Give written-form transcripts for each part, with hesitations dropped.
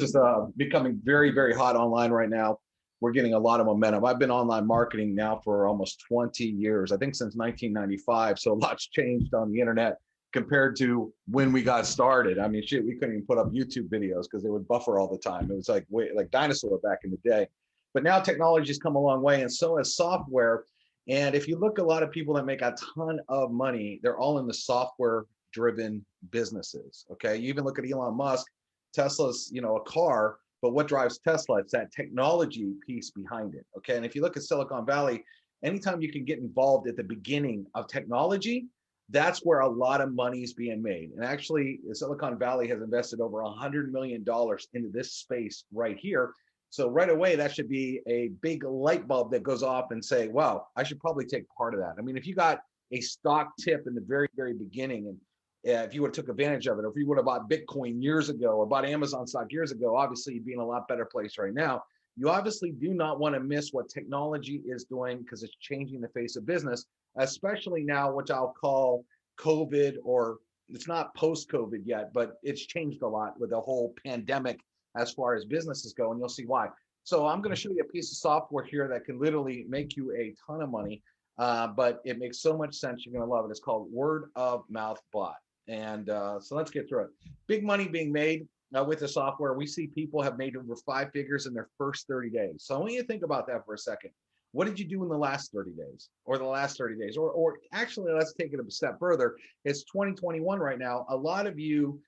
is becoming very, very hot online right now. We're getting a lot of momentum. I've been online marketing now for almost 20 years, I think since 1995. So a lot's changed on the internet compared to when we got started. I mean, shit, we couldn't even put up YouTube videos because they would buffer all the time. It was like dinosaur back in the day. But now technology's come a long way, and so has software. And if you look, a lot of people that make a ton of money, they're all in the software driven businesses. Okay. You even look at Elon Musk. Tesla's, a car, but what drives Tesla? It's that technology piece behind it. Okay. And if you look at Silicon Valley, anytime you can get involved at the beginning of technology, that's where a lot of money is being made. And actually, Silicon Valley has invested over $100 million into this space right here. So right away, that should be a big light bulb that goes off and say, wow, I should probably take part of that. I mean, if you got a stock tip in the very, very beginning, and if you would have took advantage of it, or if you would have bought Bitcoin years ago or bought Amazon stock years ago, obviously you'd be in a lot better place right now. You obviously do not want to miss what technology is doing, because it's changing the face of business, especially now, which I'll call COVID, or it's not post-COVID yet, but it's changed a lot with the whole pandemic as far as businesses go, and you'll see why. So I'm going to show you a piece of software here that can literally make you a ton of money, but it makes so much sense. You're going to love it. It's called Word of Mouth Bot. And so let's get through it. Big money being made with the software. We see people have made over 5 figures in their first 30 days. So I want you to think about that for a second. What did you do in the last 30 days or the last 30 days? Or actually, let's take it a step further. It's 2021 right now. A lot of you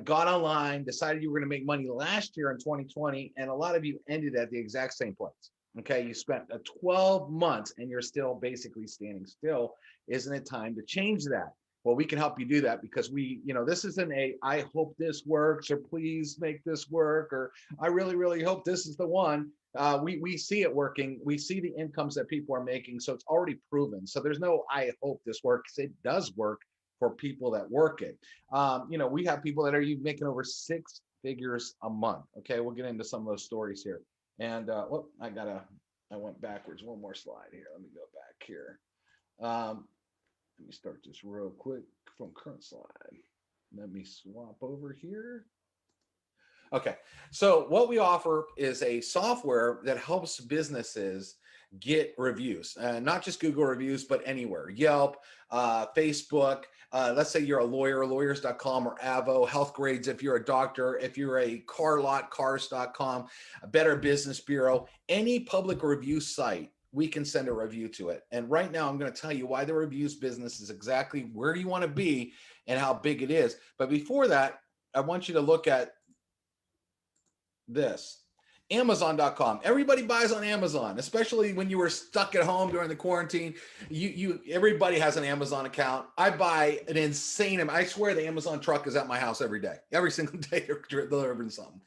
got online, decided you were going to make money last year in 2020, and a lot of you ended at the exact same place. Okay, you spent 12 months and you're still basically standing still. Isn't it time to change that? Well, we can help you do that, because this isn't I hope this works, or please make this work, or I really, really hope this is the one. We see it working. We see the incomes that people are making. So it's already proven. So there's no, I hope this works. It does work for people that work it. We have people that are making over 6 figures a month. Okay. We'll get into some of those stories here. And I went backwards. One more slide here. Let me go back here. Let me start this real quick from current slide. Let me swap over here. Okay, so what we offer is a software that helps businesses get reviews, not just Google reviews, but anywhere. Yelp, Facebook. Let's say you're a lawyer, lawyers.com, or Avo, Health Grades if you're a doctor, if you're a car lot, cars.com, a Better Business Bureau, any public review site, we can send a review to it. And right now, I'm going to tell you why the reviews business is exactly where you want to be and how big it is. But before that, I want you to look at this. Amazon.com. Everybody buys on Amazon, especially when you were stuck at home during the quarantine. Everybody has an Amazon account. I buy an insane amount. I swear the Amazon truck is at my house every day. Every single day they're delivering something.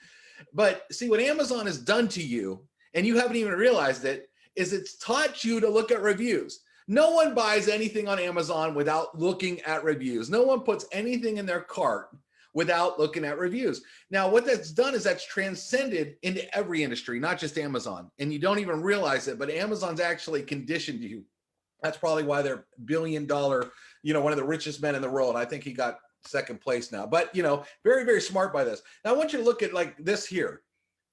But see, what Amazon has done to you, and you haven't even realized it, is it's taught you to look at reviews. No one buys anything on Amazon without looking at reviews. No one puts anything in their cart without looking at reviews. Now, what that's done is that's transcended into every industry, not just Amazon. And you don't even realize it, but Amazon's actually conditioned you. That's probably why they're $1 billion, one of the richest men in the world. I think he got second place now, but very, very smart by this. Now I want you to look at like this here.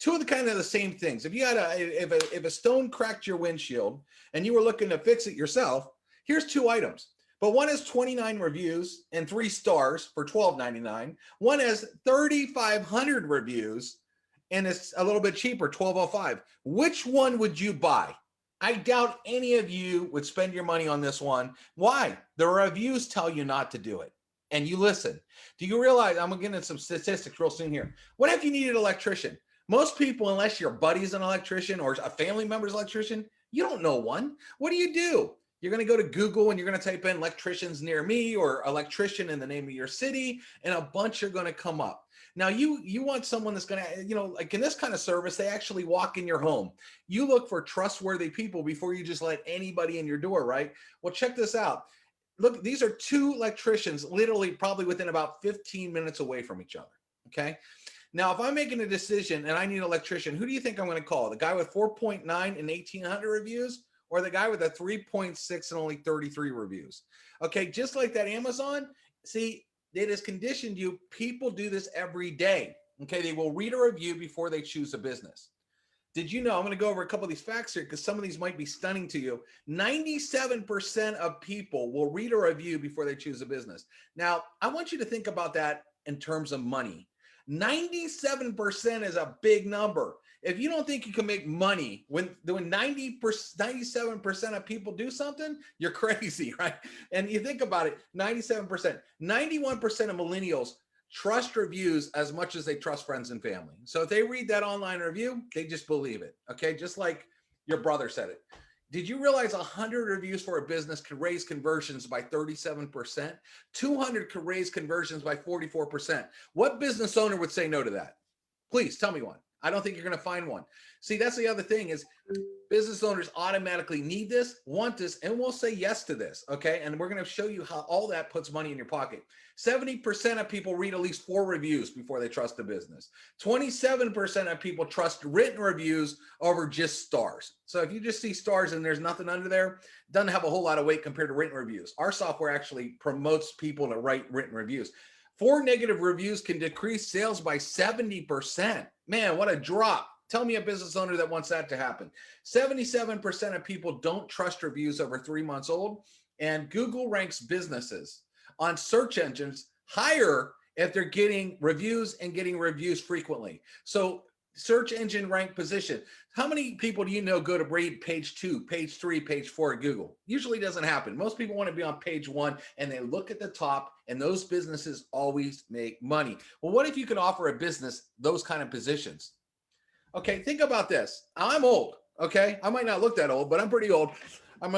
Two of the kind of the same things. If you had if a stone cracked your windshield and you were looking to fix it yourself, here's 2 items. But one has 29 reviews and 3 stars for $12.99. One has 3,500 reviews and it's a little bit cheaper, $12.05. Which one would you buy? I doubt any of you would spend your money on this one. Why? The reviews tell you not to do it. And you listen. Do you realize, I'm going to get into some statistics real soon here. What if you needed an electrician? Most people, unless your buddy's an electrician or a family member's electrician, you don't know one. What do? You're going to go to Google and you're going to type in electricians near me or electrician in the name of your city, and a bunch are going to come up. Now, you want someone that's going to, like in this kind of service, they actually walk in your home. You look for trustworthy people before you just let anybody in your door, right? Well, check this out. Look, these are 2 electricians, literally probably within about 15 minutes away from each other, okay? Now, if I'm making a decision and I need an electrician, who do you think I'm going to call? The guy with 4.9 and 1,800 reviews, or the guy with a 3.6 and only 33 reviews? Okay, just like that Amazon, see, it has conditioned you. People do this every day. Okay, they will read a review before they choose a business. Did you know? I'm going to go over a couple of these facts here because some of these might be stunning to you. 97% of people will read a review before they choose a business. Now, I want you to think about that in terms of money. 97% is a big number. If you don't think you can make money when 97% of people do something, you're crazy, right? And you think about it, 97%, 91% of millennials trust reviews as much as they trust friends and family. So if they read that online review, they just believe it. Okay. Just like your brother said it. Did you realize 100 reviews for a business could raise conversions by 37%? 200 could raise conversions by 44%. What business owner would say no to that? Please tell me one. I don't think you're going to find one. See, that's the other thing is business owners automatically need this, want this, and will say yes to this. Okay. And we're going to show you how all that puts money in your pocket. 70% of people read at least 4 reviews before they trust a business. 27% of people trust written reviews over just stars. So if you just see stars and there's nothing under there, it doesn't have a whole lot of weight compared to written reviews. Our software actually promotes people to write written reviews. 4 negative reviews can decrease sales by 70%. Man, what a drop. Tell me a business owner that wants that to happen. 77% of people don't trust reviews over 3 months old, and Google ranks businesses on search engines higher if they're getting reviews and getting reviews frequently. So search engine rank position. How many people do you know go to read page 2, page 3, page 4 at Google? Usually doesn't happen. Most people want to be on page 1 and they look at the top, and those businesses always make money. Well, what if you could offer a business those kind of positions? Okay, think about this. I'm old, okay? I might not look that old, but I'm pretty old. I'm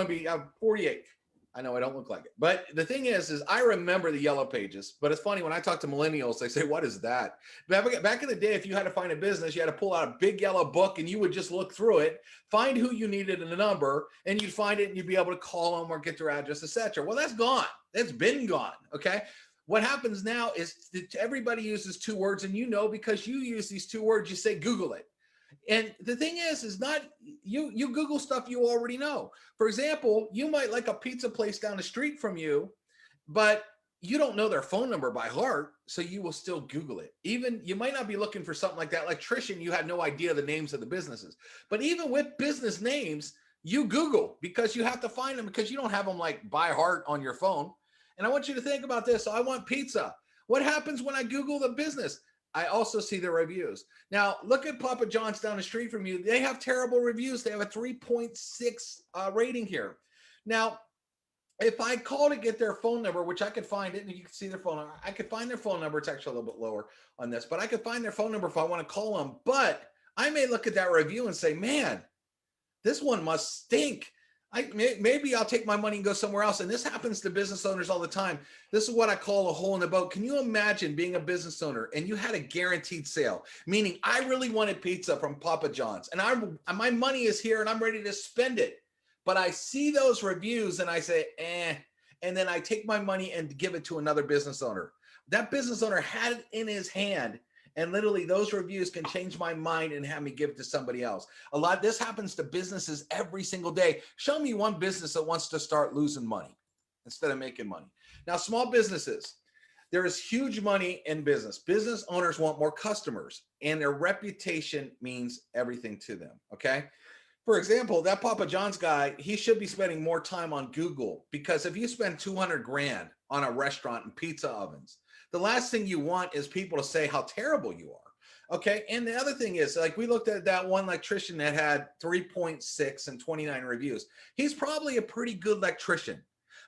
48. I know I don't look like it. But the thing is I remember the yellow pages. But it's funny, when I talk to millennials, they say, what is that? Back in the day, if you had to find a business, you had to pull out a big yellow book and you would just look through it, find who you needed in the number, and you'd find it and you'd be able to call them or get their address, etc. Well, that's gone. That's been gone, okay? What happens now is that everybody uses 2 words, and because you use these 2 words, you say Google it. And the thing is not you Google stuff you already know. For example, you might like a pizza place down the street from you, but you don't know their phone number by heart, so you will still Google it. Even you might not be looking for something like that electrician, you had no idea the names of the businesses. But even with business names, you Google because you have to find them because you don't have them like by heart on your phone. And I want you to think about this. So I want pizza. What happens when I Google the business? I also see the reviews. Now, look at Papa John's down the street from you. They have terrible reviews. They have a 3.6 rating here. Now, if I call to get their phone number, which I could find it, and you can see their phone number, I could find their phone number. It's actually a little bit lower on this, but I could find their phone number if I want to call them. But I may look at that review and say, man, this one must stink. Maybe I'll take my money and go somewhere else. And this happens to business owners all the time. This is what I call a hole in the boat. Can you imagine being a business owner and you had a guaranteed sale, meaning I really wanted pizza from Papa John's and my money is here and I'm ready to spend it. But I see those reviews and I say, and then I take my money and give it to another business owner. That business owner had it in his hand. And literally those reviews can change my mind and have me give it to somebody else. This happens to businesses every single day. Show me one business that wants to start losing money instead of making money. Now, small businesses, there is huge money in business. Business owners want more customers and their reputation means everything to them, okay? For example, that Papa John's guy, he should be spending more time on Google because if you spend 200 grand on a restaurant and pizza ovens, the last thing you want is people to say how terrible you are. Okay. And the other thing is, like, we looked at that one electrician that had 3.6 and 29 reviews. He's probably a pretty good electrician,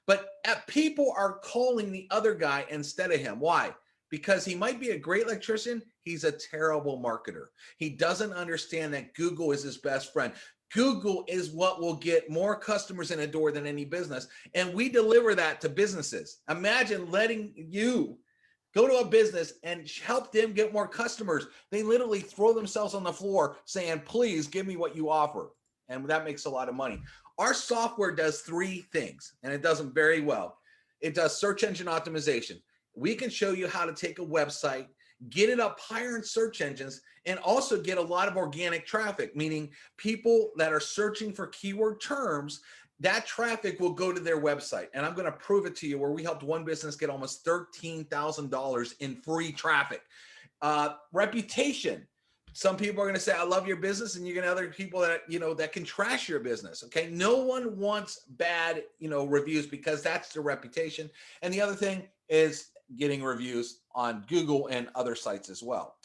but people are calling the other guy instead of him. Why? Because he might be a great electrician. He's a terrible marketer. He doesn't understand that Google is his best friend. Google is what will get more customers in a door than any business. And we deliver that to businesses. Imagine letting you go to a business and help them get more customers. They literally throw themselves on the floor saying, please give me what you offer. And that makes a lot of money. Our software does 3 things, and it does them very well. It does search engine optimization. We can show you how to take a website, get it up higher in search engines, and also get a lot of organic traffic, meaning people that are searching for keyword terms, that traffic will go to their website. And I'm going to prove it to you where we helped one business get almost $13,000 in free traffic. Reputation. Some people are going to say, I love your business, and you're going to have other people that, that can trash your business. Okay. No one wants bad, reviews, because that's their reputation. And the other thing is getting reviews on Google and other sites as well.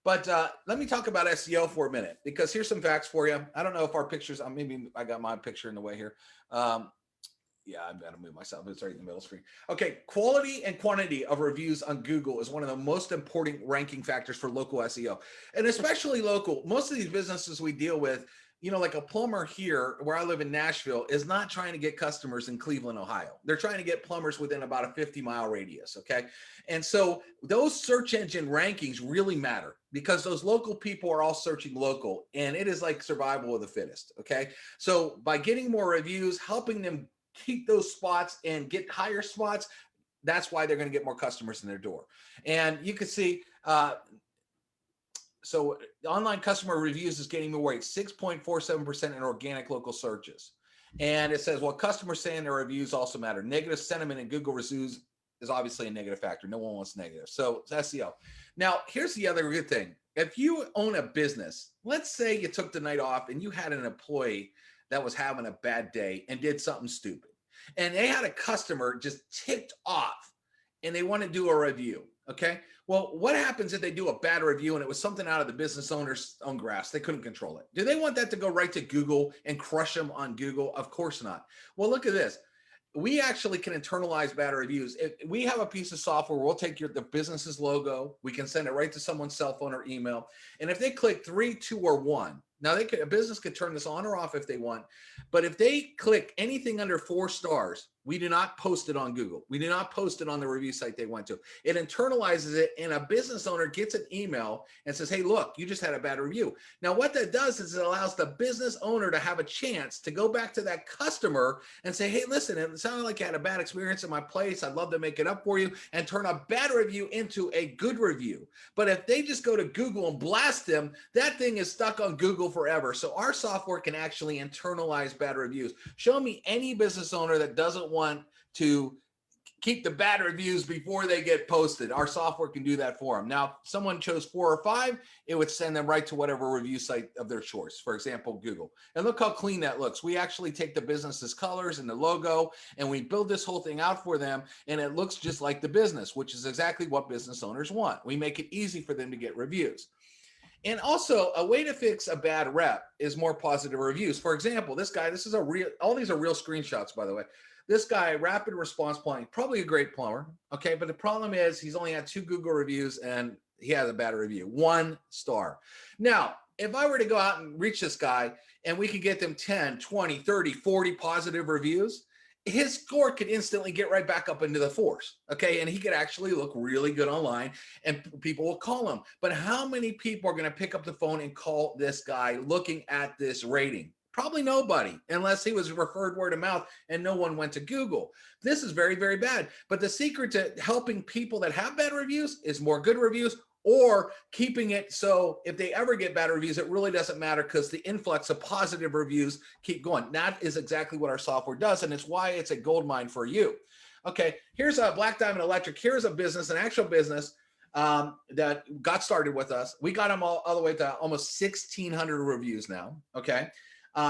But let me talk about SEO for a minute, because here's some facts for you. I don't know if our pictures, maybe I got my picture in the way here. Yeah, I've got to move myself. It's right in the middle screen. Okay, quality and quantity of reviews on Google is one of the most important ranking factors for local SEO, and especially local. Most of these businesses we deal with, like a plumber here where I live in Nashville, is not trying to get customers in Cleveland, Ohio. They're trying to get plumbers within about a 50-mile radius, okay? And so those search engine rankings really matter, because those local people are all searching local, and it is like survival of the fittest, okay? So by getting more reviews, helping them keep those spots and get higher spots, that's why they're going to get more customers in their door. And you can see, so online customer reviews is gaining more weight, 6.47% in organic local searches. And it says, well, customers saying their reviews also matter. Negative sentiment in Google reviews is obviously a negative factor. No one wants negative. So it's SEO. Now, here's the other good thing. If you own a business, let's say you took the night off and you had an employee that was having a bad day and did something stupid, and they had a customer just ticked off and they want to do a review. Okay. Well, what happens if they do a bad review and it was something out of the business owner's own grasp? They couldn't control it. Do they want that to go right to Google and crush them on Google? Of course not. Well, look at this. We actually can internalize bad reviews. If we have a piece of software, we'll take the business's logo, we can send it right to someone's cell phone or email. And if they click 3, 2, or 1, now a business could turn this on or off if they want, but if they click anything under 4 stars, we do not post it on Google. We do not post it on the review site they went to. It internalizes it, and a business owner gets an email and says, hey, look, you just had a bad review. Now, what that does is it allows the business owner to have a chance to go back to that customer and say, hey, listen, it sounded like you had a bad experience in my place. I'd love to make it up for you, and turn a bad review into a good review. But if they just go to Google and blast them, that thing is stuck on Google forever. So our software can actually internalize bad reviews. Show me any business owner that doesn't want to keep the bad reviews before they get posted. Our software can do that for them. Now, if someone chose 4 or 5, it would send them right to whatever review site of their choice, for example, Google. And look how clean that looks. We actually take the business's colors and the logo, and we build this whole thing out for them, and it looks just like the business, which is exactly what business owners want. We make it easy for them to get reviews. And also, a way to fix a bad rep is more positive reviews. For example, this guy, all these are real screenshots, by the way. This guy, Rapid Response Plumbing, probably a great plumber, okay? But the problem is he's only had 2 Google reviews and he has a bad review, 1 star. Now, if I were to go out and reach this guy and we could get them 10, 20, 30, 40 positive reviews, his score could instantly get right back up into the 4s, okay? And he could actually look really good online and people will call him. But how many people are going to pick up the phone and call this guy looking at this rating? Probably nobody, unless he was referred word of mouth and no one went to Google. This is very, very bad. But the secret to helping people that have bad reviews is more good reviews, or keeping it so if they ever get bad reviews, it really doesn't matter because the influx of positive reviews keep going. That is exactly what our software does, and it's why it's a gold mine for you. Okay, here's a Black Diamond Electric. Here's a business, an actual business that got started with us. We got them all the way to almost 1,600 reviews now, okay? We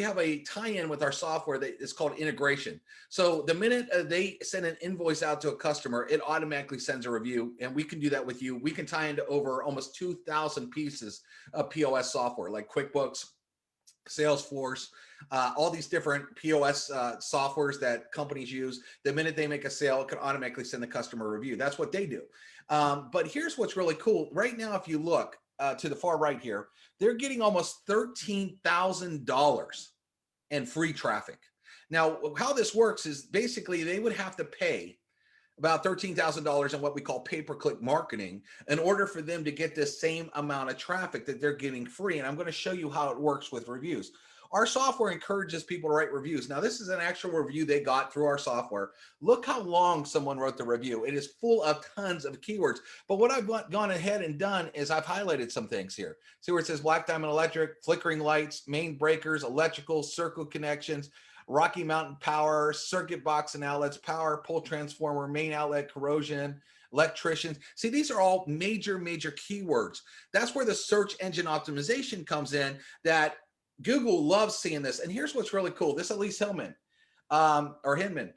have a tie-in with our software that is called integration. So the minute they send an invoice out to a customer, it automatically sends a review, and we can do that with you. We can tie into over almost 2,000 pieces of POS software like QuickBooks, Salesforce, all these different POS softwares that companies use. The minute they make a sale, it can automatically send the customer a review. That's what they do. But here's what's really cool. Right now, if you look to the far right here, they're getting almost $13,000 in free traffic. Now, how this works is basically they would have to pay about $13,000 in what we call pay-per-click marketing in order for them to get this same amount of traffic that they're getting free. And I'm going to show you how it works with reviews. Our software encourages people to write reviews. Now, this is an actual review they got through our software. Look how long someone wrote the review. It is full of tons of keywords. But what I've gone ahead and done is I've highlighted some things here. See where it says Black Diamond Electric, flickering lights, main breakers, electrical, circle connections, Rocky Mountain Power, circuit box and outlets, power, pole transformer, main outlet, corrosion, electricians. See, these are all major, major keywords. That's where the search engine optimization comes in, that Google loves seeing this. And here's what's really cool. This Elise Hillman, or Hinman.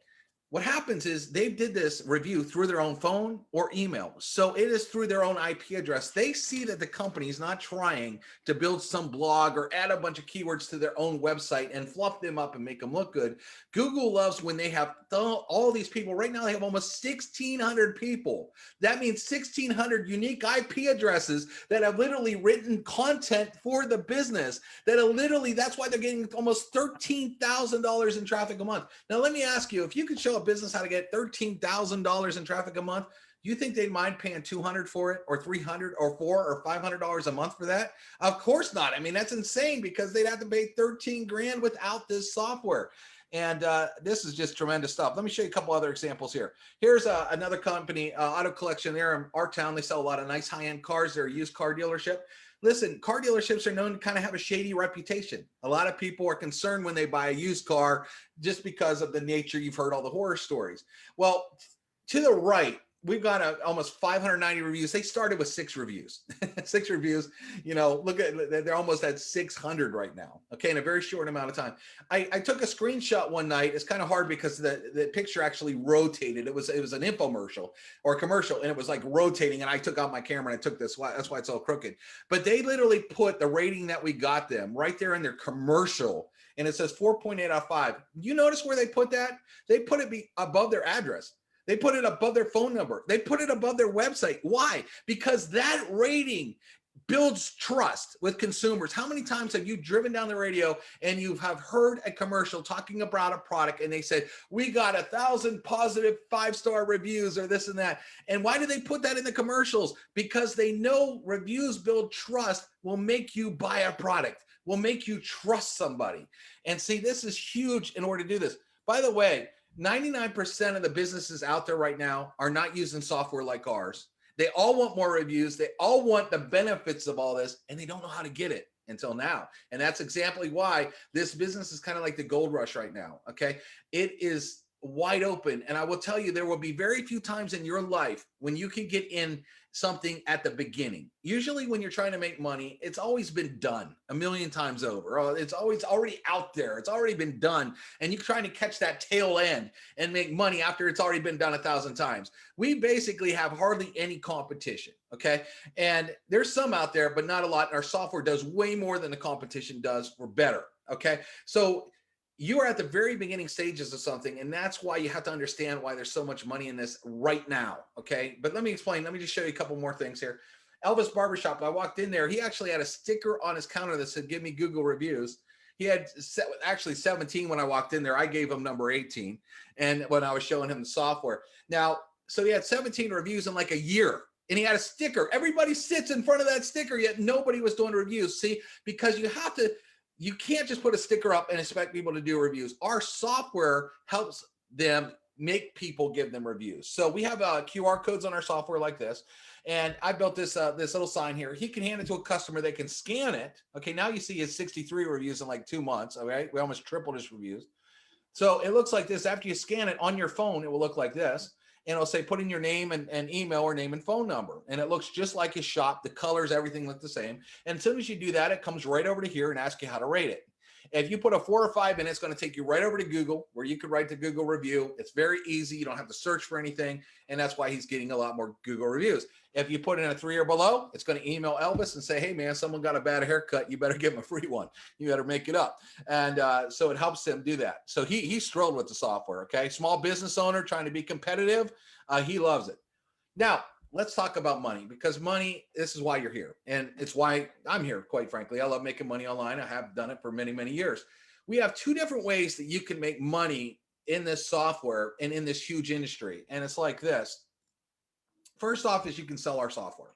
What happens is they did this review through their own phone or email. So it is through their own IP address. They see that the company is not trying to build some blog or add a bunch of keywords to their own website and fluff them up and make them look good. Google loves when they have all these people. Right now, they have almost 1,600 people. That means 1,600 unique IP addresses that have literally written content for the business. That's why they're getting almost $13,000 in traffic a month. Now, let me ask you, if you could show a business how to get $13,000 in traffic a month, do you think they'd mind paying $200 for it, or $300 or $400 or $500 a month for that? Of course not. I mean, that's insane, because they'd have to pay 13 grand without this software. And this is just tremendous stuff. Let me show you a couple other examples here. Here's another company, Auto Collection. There in our town. They sell a lot of nice high-end cars. They're a used car dealership. Listen, car dealerships are known to kind of have a shady reputation. A lot of people are concerned when they buy a used car just because of the nature. You've heard all the horror stories. Well, to the right, we've got almost 590 reviews. They started with 6 reviews. 6 reviews. You know, look at, they're almost at 600 right now. Okay, in a very short amount of time. I took a screenshot one night. It's kind of hard because the picture actually rotated. It was an infomercial or a commercial, and it was like rotating. And I took out my camera and I took this. That's why it's all crooked. But they literally put the rating that we got them right there in their commercial, and it says 4.8 out of 5. You notice where they put that? They put it above their address. They put it above their phone number. They put it above their website. Why? Because that rating builds trust with consumers. How many times have you driven down the radio and you have heard a commercial talking about a product, and they said, we got 1,000 positive 5-star reviews or this and that? And why do they put that in the commercials? Because they know reviews build trust, will make you buy a product, will make you trust somebody. And see, this is huge in order to do this. By the way, 99% of the businesses out there right now are not using software like ours. They all want more reviews. They all want the benefits of all this, and they don't know how to get it until now. And that's exactly why this business is kind of like the gold rush right now. Okay. It is wide open. And I will tell you, there will be very few times in your life when you can get in something at the beginning. Usually when you're trying to make money, it's always been done a million times over. It's always already out there. It's already been done. And you're trying to catch that tail end and make money after it's already been done 1,000 times. We basically have hardly any competition. Okay. And there's some out there, but not a lot. And our software does way more than the competition does. We're better. Okay. So you are at the very beginning stages of something, and that's why you have to understand why there's so much money in this right now, okay? But let me explain. Let me just show you a couple more things here. Elvis Barbershop, I walked in there. He actually had a sticker on his counter that said, give me Google reviews. He had actually 17 when I walked in there. I gave him number 18, and when I was showing him the software. Now, so he had 17 reviews in like a year, and he had a sticker. Everybody sits in front of that sticker, yet nobody was doing reviews. See, because you can't just put a sticker up and expect people to do reviews. Our software helps them make people give them reviews. So we have QR codes on our software like this. And I built this little sign here. He can hand it to a customer. They can scan it. Okay, now you see his 63 reviews in like 2 months. All right, we almost tripled his reviews. So it looks like this. After you scan it on your phone, it will look like this. And it'll say, put in your name and email or name and phone number. And it looks just like his shop. The colors, everything look the same. And as soon as you do that, it comes right over to here and asks you how to rate it. If you put a 4 or 5 in, it's going to take you right over to Google, where you could write the Google review. It's very easy. You don't have to search for anything. And that's why he's getting a lot more Google reviews. If you put in a 3 or below, it's going to email Elvis and say, hey, man, someone got a bad haircut. You better give him a free one. You better make it up. And so it helps him do that. So he's thrilled with the software. Okay. Small business owner trying to be competitive. He loves it. Now, let's talk about money, because money, this is why you're here. And it's why I'm here, quite frankly. I love making money online. I have done it for many, many years. We have 2 different ways that you can make money in this software and in this huge industry. And it's like this. First off is you can sell our software.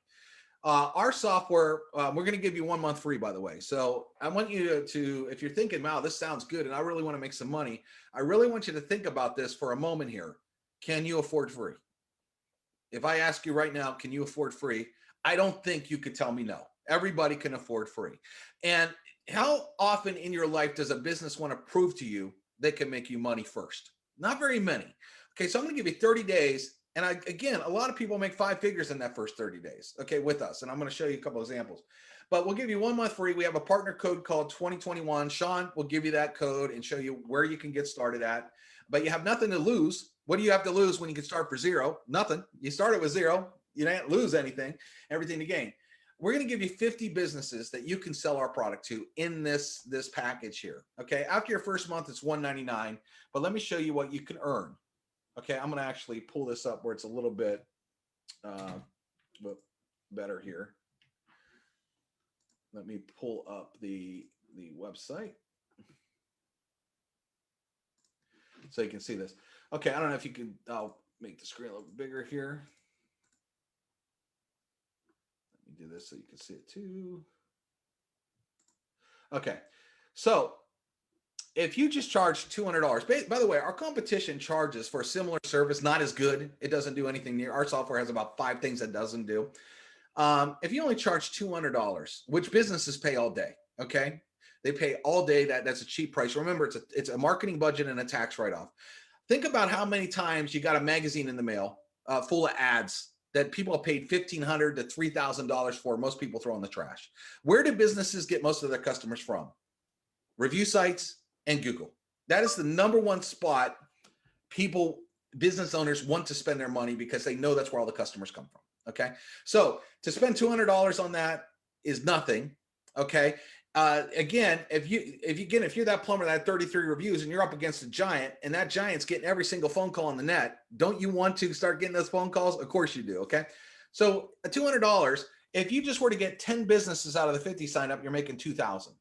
Our software, we're going to give you 1 month free, by the way. So I want you to, if you're thinking, wow, this sounds good, and I really want to make some money, I really want you to think about this for a moment here. Can you afford free? If I ask you right now, can you afford free? I don't think you could tell me no. Everybody can afford free. And how often in your life does a business want to prove to you they can make you money first? Not very many. Okay, so I'm going to give you 30 days And again, a lot of people make 5 figures in that first 30 days, okay, with us. And I'm going to show you a couple examples. But we'll give you 1 month free. We have a partner code called 2021. Sean will give you that code and show you where you can get started at. But you have nothing to lose. What do you have to lose when you can start for zero? Nothing. You started with zero. You didn't lose anything, everything to gain. We're going to give you 50 businesses that you can sell our product to in this package here. Okay. After your first month, it's $199. But let me show you what you can earn. Okay. I'm going to actually pull this up where it's a little bit better here. Let me pull up the website so you can see this. Okay, I don't know if you can, I'll make the screen a little bigger here. Let me do this so you can see it too. Okay, so if you just charge $200, by the way, our competition charges for a similar service, not as good. It doesn't do anything near, our software has about 5 things it doesn't do. If you only charge $200, which businesses pay all day, okay? They pay all day. That's a cheap price. Remember, it's a marketing budget and a tax write-off. Think about how many times you got a magazine in the mail full of ads that people have paid $1,500 to $3,000 for. Most people throw in the trash. Where do businesses get most of their customers from? Review sites and Google. That is the #1 spot business owners want to spend their money because they know that's where all the customers come from. Okay. So to spend $200 on that is nothing. Okay. Again, if you're that plumber that had 33 reviews and you're up against a giant and that giant's getting every single phone call on the net, don't you want to start getting those phone calls? Of course you do. Okay. So at $200, if you just were to get 10 businesses out of the 50 sign up, you're making 2,000,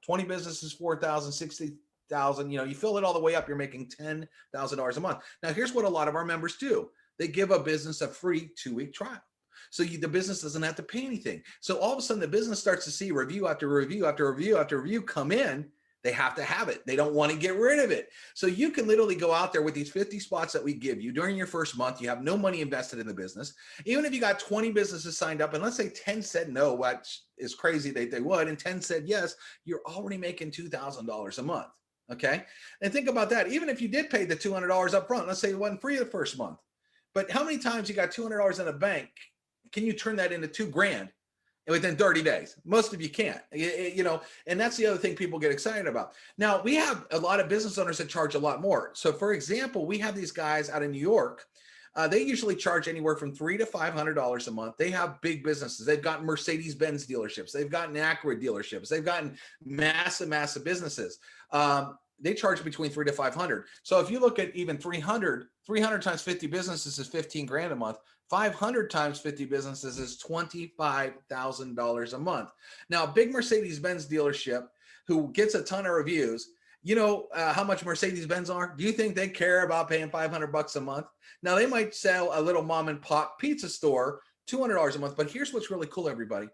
20 businesses, 4,000, 60,000, you fill it all the way up, you're making $10,000 a month. Now, here's what a lot of our members do. They give a business a free 2-week trial. So the business doesn't have to pay anything. So all of a sudden the business starts to see review after review after review after review come in. They have to have it. They don't want to get rid of it. So you can literally go out there with these 50 spots that we give you during your first month. You have no money invested in the business. Even if you got 20 businesses signed up and let's say 10 said no, which is crazy that they would, and 10 said yes, you're already making $2,000 a month. Okay. And think about that. Even if you did pay the $200 up front, let's say it wasn't free the first month, but how many times you got $200 in a bank? Can you turn that into $2,000 within 30 days? Most of you can't, and that's the other thing people get excited about. Now, we have a lot of business owners that charge a lot more. So for example, we have these guys out in New York. They usually charge anywhere from $300 to $500 a month. They have big businesses. They've got Mercedes-Benz dealerships. They've gotten Acura dealerships. They've gotten massive businesses. They charge between $300 to $500. So if you look at even 300 times 50 businesses is $15,000 a month. 500 times 50 businesses is $25,000 a month. Now, a big Mercedes-Benz dealership who gets a ton of reviews, how much Mercedes-Benz are? Do you think they care about paying $500 a month? Now, they might sell a little mom and pop pizza store $200 a month, but here's what's really cool, everybody.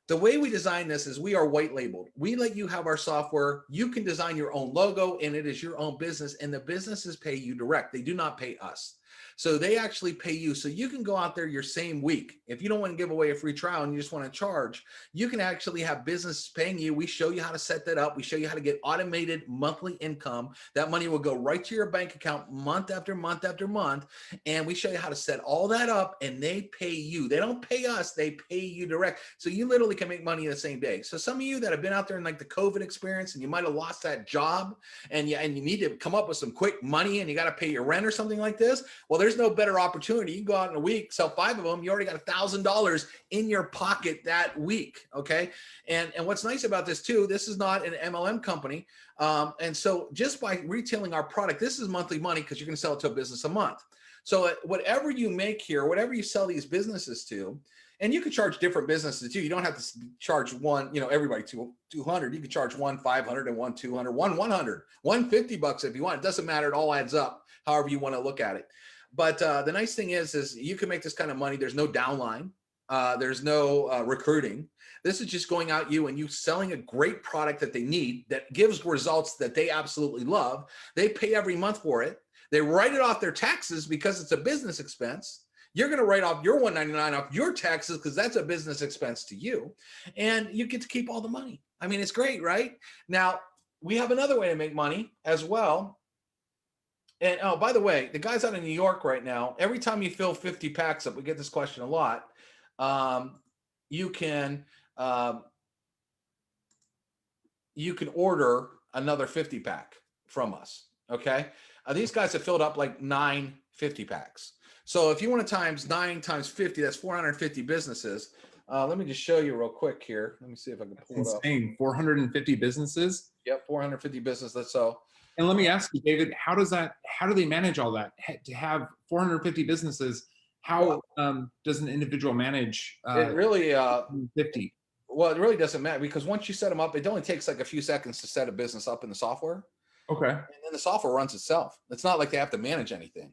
The way we design this is we are white labeled. We let you have our software. You can design your own logo and it is your own business, and the businesses pay you direct. They do not pay us. So they actually pay you. So you can go out there your same week. If you don't want to give away a free trial and you just want to charge, you can actually have business paying you. We show you how to set that up. We show you how to get automated monthly income. That money will go right to your bank account month after month after month. And we show you how to set all that up and they pay you. They don't pay us. They pay you direct. So you literally can make money in the same day. So some of you that have been out there in like the COVID experience and you might have lost that job and you need to come up with some quick money and you got to pay your rent or something like this. Well, there's no better opportunity. You can go out in a week, sell 5 of them. You already got $1,000 in your pocket that week. Okay. And what's nice about this too, this is not an MLM company. And so just by retailing our product, this is monthly money because you're going to sell it to a business a month. So whatever you make here, whatever you sell these businesses to, and you can charge different businesses too. You don't have to charge one, everybody $200. You can charge one $500 and one $200, one $100, one $50 if you want. It doesn't matter. It all adds up however you want to look at it. But the nice thing is you can make this kind of money. There's no downline. There's no recruiting. This is just going out and you selling a great product that they need that gives results that they absolutely love. They pay every month for it. They write it off their taxes because it's a business expense. You're going to write off your $199 off your taxes because that's a business expense to you. And you get to keep all the money. I mean, it's great, right? Now, we have another way to make money as well. And oh, by the way, the guys out in New York right now, every time you fill 50 packs up, we get this question a lot. Um, you can um, you can order another 50 pack from us. Okay. These guys have filled up like 9 50 packs. So if you want to times 9 times 50, that's 450 businesses. Let me just show you real quick here. Let me see if I can That's pull it up. insane. 450 businesses. Yep, 450 businesses. So, And let me ask you, David, how do they manage all that? To have 450 businesses, how does an individual manage it really, 50? well, it really doesn't matter because once you set them up, it only takes like a few seconds to set a business up in the software. Okay. And then the software runs itself. It's not like they have to manage anything.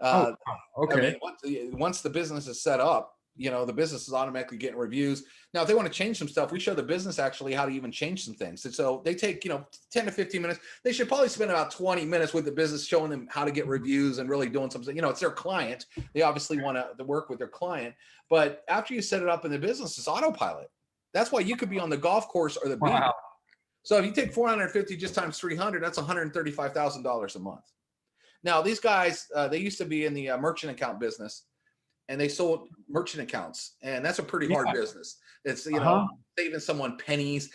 Oh, wow. Okay. I mean, once the business is set up, the business is automatically getting reviews. Now, if they want to change some stuff, we show the business actually how to even change some things. And so they take, 10 to 15 minutes. They should probably spend about 20 minutes with the business showing them how to get reviews and really doing something. It's their client. They obviously want to work with their client. But after you set it up in the business, it's autopilot. That's why you could be on the golf course or the beach. Wow. So if you take 450 just times 300, that's $135,000 a month. Now, these guys, they used to be in the merchant account business, and they sold merchant accounts, and that's a pretty hard business. It's saving someone pennies,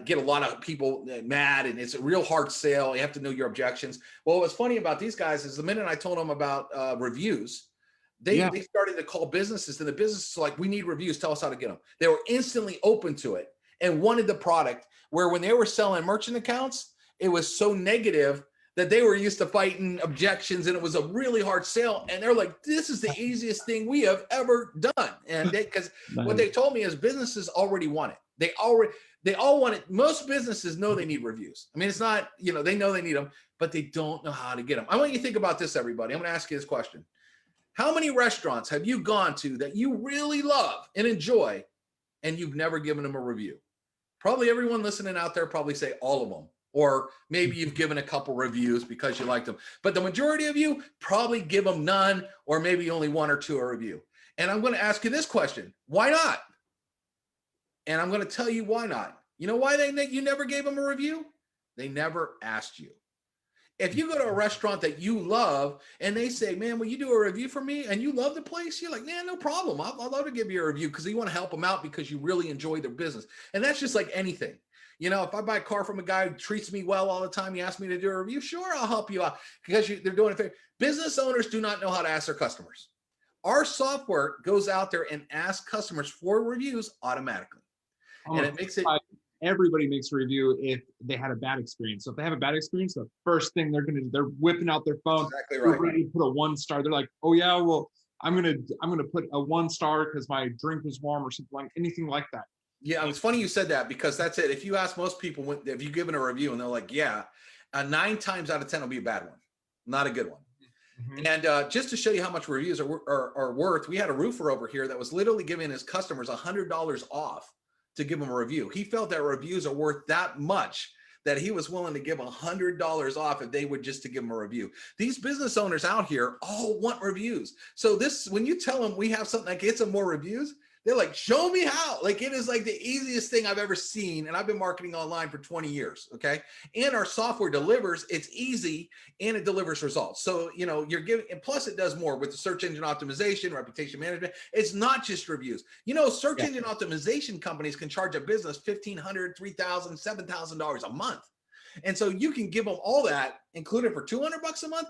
get a lot of people mad, and it's a real hard sale. You have to know your objections. Well, what's funny about these guys is the minute I told them about reviews, they started to call businesses, and the businesses like, we need reviews. Tell us how to get them. They were instantly open to it and wanted the product. Where when they were selling merchant accounts, it was so negative that they were used to fighting objections, and it was a really hard sale. And they're like, this is the easiest thing we have ever done. And because what they told me is businesses already want it. They all want it. Most businesses know they need reviews. I mean, it's not, they know they need them, but they don't know how to get them. I want you to think about this, everybody. I'm going to ask you this question. How many restaurants have you gone to that you really love and enjoy, and you've never given them a review? Probably everyone listening out there probably say all of them. Or maybe you've given a couple reviews because you liked them. But the majority of you probably give them none, or maybe only one or two a review. And I'm going to ask you this question. Why not? And I'm going to tell you why not. You know why you never gave them a review? They never asked you. If you go to a restaurant that you love and they say, man, will you do a review for me? And you love the place, you're like, man, no problem. I'd love to give you a review because you want to help them out because you really enjoy their business. And that's just like anything. If I buy a car from a guy who treats me well all the time, he asks me to do a review, sure, I'll help you out because they're doing it. Business owners do not know how to ask their customers. Our software goes out there and asks customers for reviews automatically. And it makes it... Everybody makes a review if they had a bad experience. So if they have a bad experience, the first thing they're whipping out their phone. Exactly right. They're ready to put a 1-star. They're like, oh yeah, well, I'm gonna put a 1-star because my drink was warm or something, like anything like that. Yeah, it's funny you said that because that's it. If you ask most people, if you've given a review and they're like, yeah, 9 times out of 10 will be a bad one, not a good one. Mm-hmm. And just to show you how much reviews are worth, we had a roofer over here that was literally giving his customers $100 off to give them a review. He felt that reviews are worth that much that he was willing to give $100 off if they would just to give them a review. These business owners out here all want reviews. So when you tell them we have something that gets them more reviews, they're like, show me how. Like, it is like the easiest thing I've ever seen. And I've been marketing online for 20 years. Okay. And our software delivers, it's easy and it delivers results. So, you're giving, and plus it does more with the search engine optimization, reputation management. It's not just reviews. Search engine optimization companies can charge a business $1,500, $3,000, $7,000 a month. And so you can give them all that, included for $200 a month.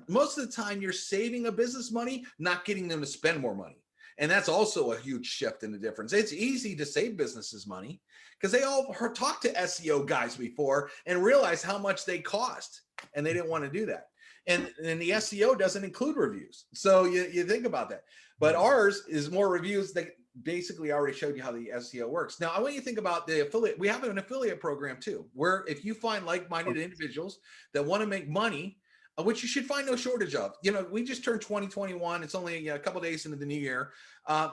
Most of the time you're saving a business money, not getting them to spend more money. And that's also a huge shift in the difference. It's easy to save businesses money because they all talked to SEO guys before and realized how much they cost, and they didn't want to do that. And the SEO doesn't include reviews. So you think about that. But ours is more reviews that basically already showed you how the SEO works. Now, I want you to think about the affiliate. We have an affiliate program too, where if you find like-minded individuals that want to make money, which you should find no shortage of. We just turned 2021. It's only a couple days into the new year.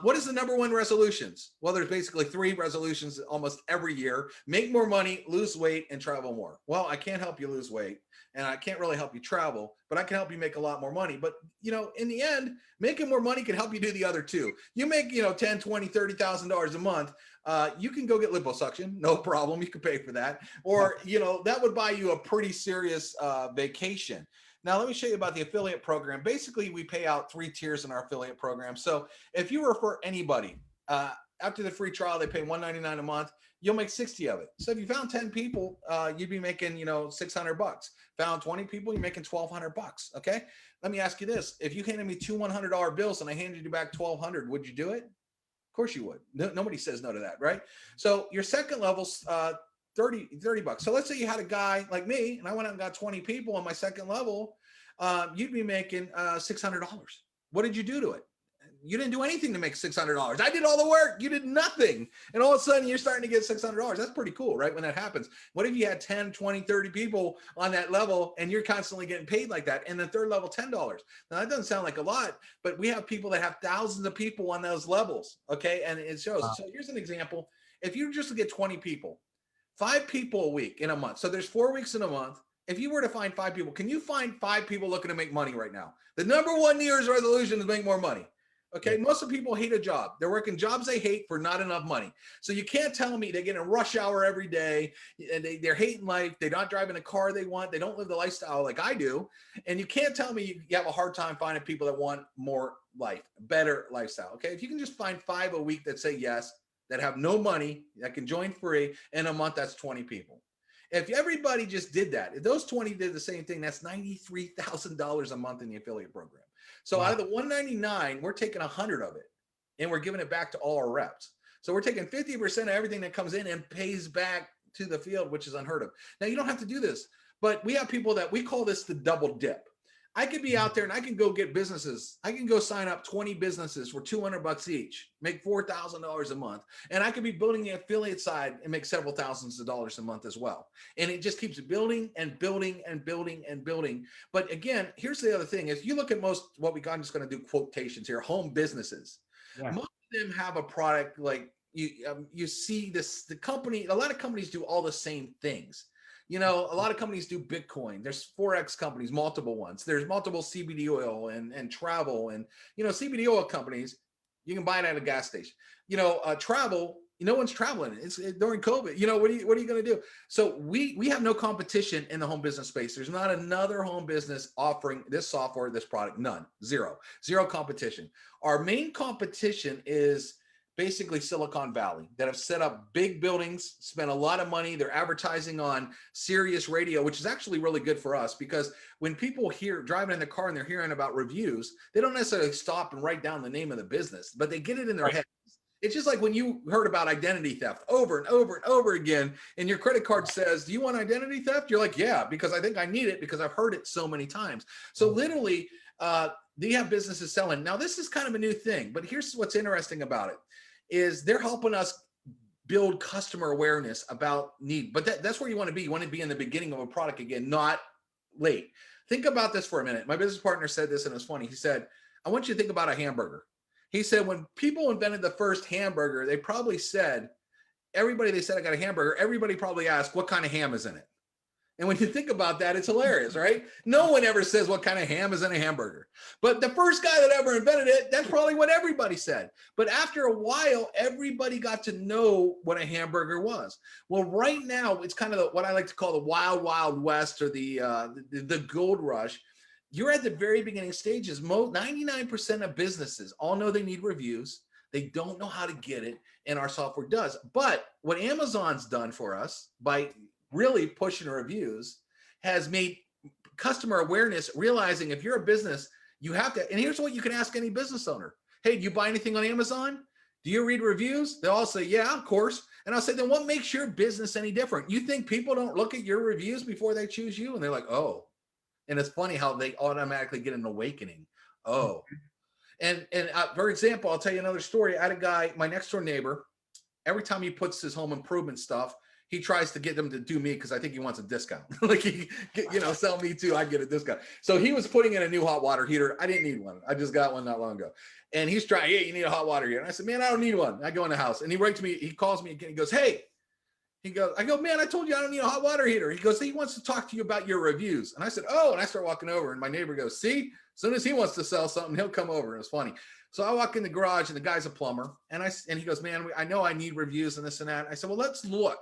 What is the number one resolutions? Well, there's basically 3 resolutions almost every year: make more money, lose weight, and travel more. Well, I can't help you lose weight, and I can't really help you travel, but I can help you make a lot more money. But in the end, making more money can help you do the other 2. You make $10, $20, $30,000 a month. You can go get liposuction, no problem. You can pay for that, or that would buy you a pretty serious vacation. Now, let me show you about the affiliate program. Basically, we pay out 3 tiers in our affiliate program. So if you refer anybody, after the free trial, they pay $199 a month. You'll make 60 of it. So if you found 10 people, you'd be making, $600. Found 20 people, you're making $1,200. Okay. Let me ask you this: if you handed me 2 $100 bills and I handed you back 1,200, would you do it? Of course you would. No, nobody says no to that, right? So your second level's 30 bucks. So let's say you had a guy like me and I went out and got 20 people on my second level, you'd be making $600. What did you do to it? You didn't do anything to make $600. I did all the work. You did nothing. And all of a sudden you're starting to get $600. That's pretty cool, right? When that happens. What if you had 10, 20, 30 people on that level and you're constantly getting paid like that? And the third level, $10. Now that doesn't sound like a lot, but we have people that have thousands of people on those levels. Okay. And it shows. Wow. So here's an example. If you just get 20 people, 5 people a week in a month. So there's 4 weeks in a month. If you were to find 5 people, can you find 5 people looking to make money right now? The number one New Year's resolution is make more money. Okay. Most of the people hate a job. They're working jobs they hate for not enough money. So you can't tell me they get in rush hour every day and they're hating life. They're not driving a car they want. They don't live the lifestyle like I do. And you can't tell me you have a hard time finding people that want more life, better lifestyle. Okay. If you can just find 5 a week that say yes, that have no money, that can join free, in a month, that's 20 people. If everybody just did that, if those 20 did the same thing, that's $93,000 a month in the affiliate program. So out of the 199, we're taking 100 of it and we're giving it back to all our reps. So we're taking 50% of everything that comes in and pays back to the field, which is unheard of. Now you don't have to do this, but we have people that we call this the double dip. I could be out there and I can go get businesses. I can go sign up 20 businesses for $200 each, make $4,000 a month. And I could be building the affiliate side and make several thousands of dollars a month as well. And it just keeps building and building and building and building. But again, here's the other thing. If you look at most, I'm just going to do quotations here, home businesses, most of them have a product like you see this, the company, a lot of companies do all the same things. A lot of companies do Bitcoin. There's Forex companies, multiple ones. There's multiple CBD oil and travel. And, CBD oil companies, you can buy it at a gas station. Travel, no one's traveling. It's during COVID. What are you going to do? So we have no competition in the home business space. There's not another home business offering this software, this product. None. Zero competition. Our main competition is basically Silicon Valley, that have set up big buildings, spent a lot of money. They're advertising on Sirius Radio, which is actually really good for us because when people hear driving in the car and they're hearing about reviews, they don't necessarily stop and write down the name of the business, but they get it in their head. It's just like when you heard about identity theft over and over and over again, and your credit card says, do you want identity theft? You're like, yeah, because I think I need it because I've heard it so many times. So literally, they have businesses selling. Now, this is kind of a new thing, but here's what's interesting about it. Is they're helping us build customer awareness about need. But that's where you want to be. You want to be in the beginning of a product again, not late. Think about this for a minute. My business partner said this and it was funny. He said, I want you to think about a hamburger. He said, when people invented the first hamburger, they probably said, they said I got a hamburger. Everybody probably asked, what kind of ham is in it? And when you think about that, it's hilarious, right? No one ever says what kind of ham is in a hamburger. But the first guy that ever invented it, that's probably what everybody said. But after a while, everybody got to know what a hamburger was. Well, right now, it's kind of what I like to call the wild, wild west, or the gold rush. You're at the very beginning stages. 99% of businesses all know they need reviews. They don't know how to get it, and our software does. But what Amazon's done for us by really pushing reviews has made customer awareness, realizing if you're a business, you have to, and here's what you can ask any business owner. Hey, do you buy anything on Amazon? Do you read reviews? They'll all say, yeah, of course. And I'll say, then what makes your business any different? You think people don't look at your reviews before they choose you? And they're like, oh. And it's funny how they automatically get an awakening. Oh. And for example, I'll tell you another story. I had a guy, my next door neighbor, every time he puts his home improvement stuff, he tries to get them to do me because I think he wants a discount. Like, sell me too, I get a discount. So he was putting in a new hot water heater. I didn't need one. I just got one not long ago. And he's trying, hey, you need a hot water heater. And I said, man, I don't need one. I go in the house and he writes me, he calls me again. He goes, hey, I go, man, I told you I don't need a hot water heater. He goes, he wants to talk to you about your reviews. And I said, oh, and I start walking over and my neighbor goes, see, as soon as he wants to sell something, he'll come over. And it's funny. So I walk in the garage and the guy's a plumber. And he goes, man, I know I need reviews and this and that. I said, well, let's look.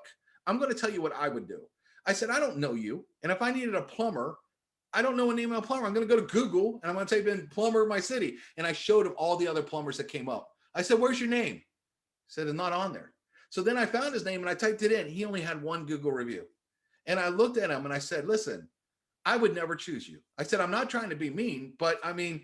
I'm going to tell you what I would do. I said, I don't know you. And if I needed a plumber, I don't know a name of a plumber. I'm going to go to Google and I'm going to type in plumber of my city. And I showed him all the other plumbers that came up. I said, where's your name? He said, it's not on there. So then I found his name and I typed it in. He only had one Google review. And I looked at him and I said, listen, I would never choose you. I said, I'm not trying to be mean, but I mean,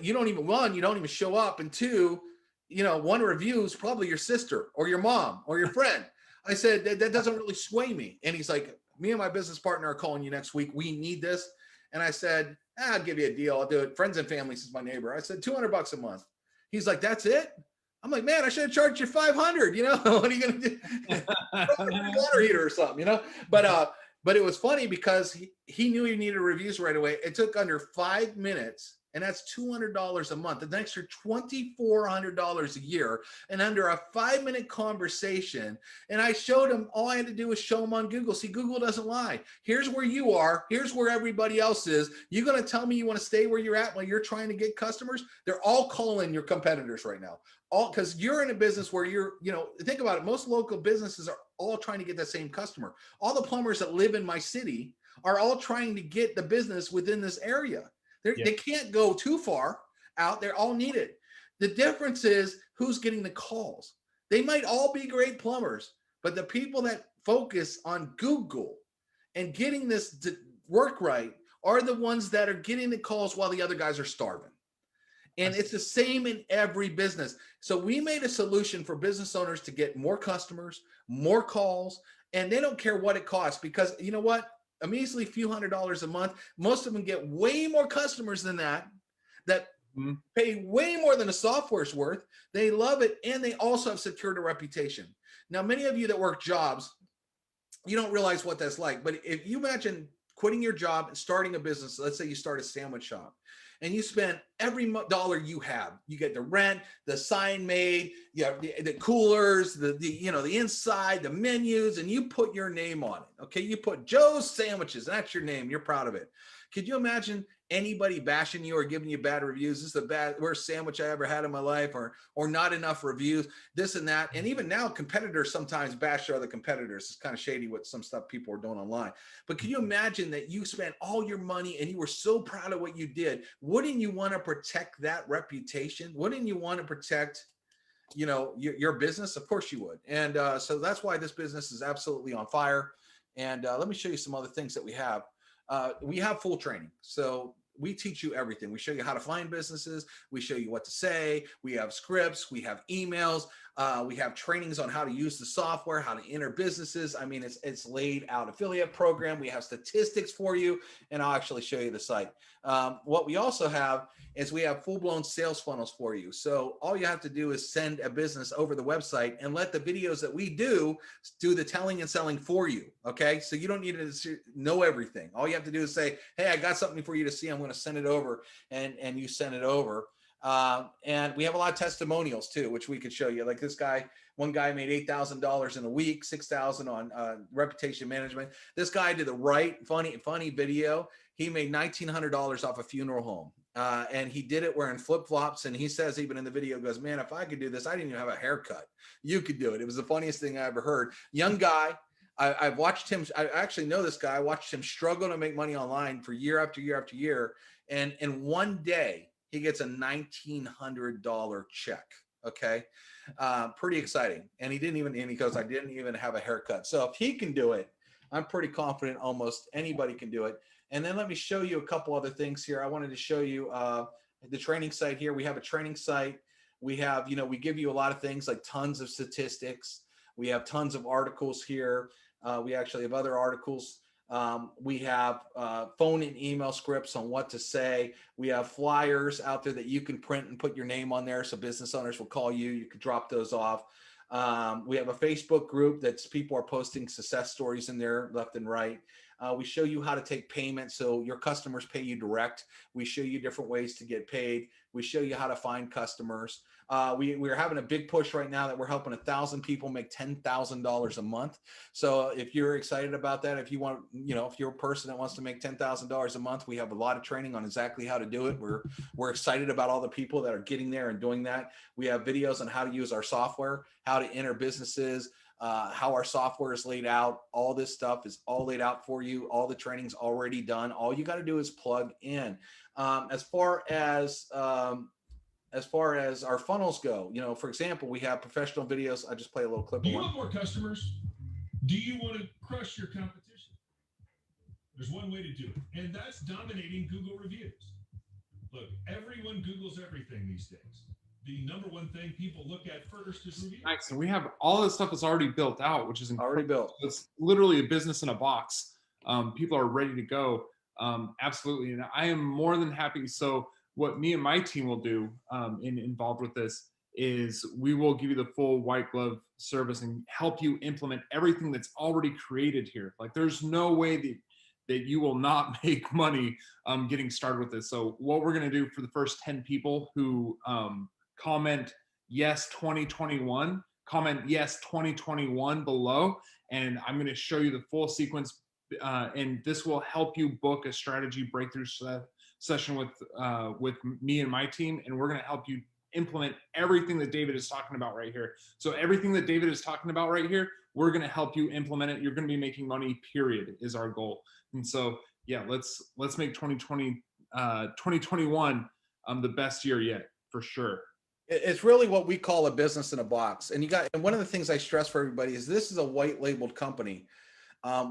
you don't even, one, you don't even show up. And two, you know, one review is probably your sister or your mom or your friend. I said, that doesn't really sway me. And he's like, me and my business partner are calling you next week. We need this. And I said, I'll give you a deal. I'll do it. Friends and family, is my neighbor. I said, $200 a month. He's like, that's it? I'm like, man, I should have charged you 500, you know, what are you going to do? Water heater or something, you know? But it was funny because he knew he needed reviews right away. It took under 5 minutes, and that's $200 a month, an extra $2,400 a year, and under a 5-minute conversation. And I showed him, all I had to do was show him on Google. See, Google doesn't lie. Here's where you are. Here's where everybody else is. You're going to tell me you want to stay where you're at while you're trying to get customers? They're all calling your competitors right now. All because you're in a business where you're, you know, think about it. Most local businesses are all trying to get that same customer. All the plumbers that live in my city are all trying to get the business within this area. They can't go too far out. They're all needed. The difference is who's getting the calls. They might all be great plumbers, but the people that focus on Google and getting this to work right are the ones that are getting the calls while the other guys are starving. And it's the same in every business. So we made a solution for business owners to get more customers, more calls, and they don't care what it costs because you know what? A measly few $100s a month. Most of them get way more customers than that pay way more than the software's worth. They love it. And they also have secured a reputation. Now, many of you that work jobs, you don't realize what that's like. But if you imagine quitting your job and starting a business, let's say you start a sandwich shop, and you spend every dollar you have. You get the rent, the sign made, you have the coolers, the you know, the inside, the menus, and you put your name on it. Okay, you put Joe's Sandwiches, and that's your name. You're proud of it. Could you imagine anybody bashing you or giving you bad reviews? This is the worst sandwich I ever had in my life, or not enough reviews, this and that. And even now, competitors sometimes bash their other competitors. It's kind of shady what some stuff people are doing online. But can you imagine that you spent all your money and you were so proud of what you did? Wouldn't you want to protect that reputation? Wouldn't you want to protect, you know, your business? Of course you would. And so that's why this business is absolutely on fire. And let me show you some other things that we have. We have full training. So we teach you everything. We show you how to find businesses. We show you what to say. We have scripts. We have emails. We have trainings on how to use the software, how to enter businesses. I mean, it's laid out. Affiliate program. We have statistics for you, and I'll actually show you the site. What we also have is we have full-blown sales funnels for you. So all you have to do is send a business over the website and let the videos that we do the telling and selling for you. Okay, so you don't need to know everything. All you have to do is say, hey, I got something for you to see. I'm going to send it over, and you send it over. And we have a lot of testimonials too, which we could show you. Like this guy, one guy made $8,000 in a week, $6,000 on reputation management. This guy did the right funny video. He made $1,900 off a funeral home. And he did it wearing flip-flops. And he says, even in the video, goes, man, if I could do this, I didn't even have a haircut. You could do it. It was the funniest thing I ever heard. Young guy. I've watched him. I actually know this guy. I watched him struggle to make money online for year after year after year. And in one day, he gets a $1,900 check. Okay. Pretty exciting. And he goes, I didn't even have a haircut. So if he can do it, I'm pretty confident almost anybody can do it. And then let me show you a couple other things here. I wanted to show you the training site here. We have a training site. We have, you know, we give you a lot of things like tons of statistics. We have tons of articles here. We actually have other articles. We have phone and email scripts on what to say. We have flyers out there that you can print and put your name on there, so business owners will call you. You can drop those off. We have a Facebook group that's people are posting success stories in there left and right. We show you how to take payment so your customers pay you direct. We show you different ways to get paid. We show you how to find customers. We're having a big push right now that we're helping 1,000 people make $10,000 a month. So if you're excited about that, if you want, you know, if you're a person that wants to make $10,000 a month, we have a lot of training on exactly how to do it. We're excited about all the people that are getting there and doing that. We have videos on how to use our software, how to enter businesses, how our software is laid out. All this stuff is all laid out for you. All the training's already done. All you got to do is plug in. As far as our funnels go, you know, for example, we have professional videos. I just play a little clip. Do you want more customers? Do you want to crush your competition? There's one way to do it, and that's dominating Google reviews. Look, everyone Googles everything these days. The number one thing people look at first is reviews. Nice. And we have all this stuff is already built out, which is Already built. It's literally a business in a box. People are ready to go. Absolutely. And I am more than happy. So what me and my team will do involved with this is we will give you the full white glove service and help you implement everything that's already created here. Like there's no way that you will not make money getting started with this. So what we're going to do for the first 10 people who comment yes 2021, comment yes 2021 below, and I'm going to show you the full sequence, and this will help you book a strategy breakthrough session with me and my team, and we're going to help you implement everything that David is talking about right here. So everything that David is talking about right here, we're going to help you implement it. You're going to be making money, period, is our goal. And so yeah, let's make 2021 the best year yet, for sure. It's really what we call a business in a box. And one of the things I stress for everybody is this is a white labeled company.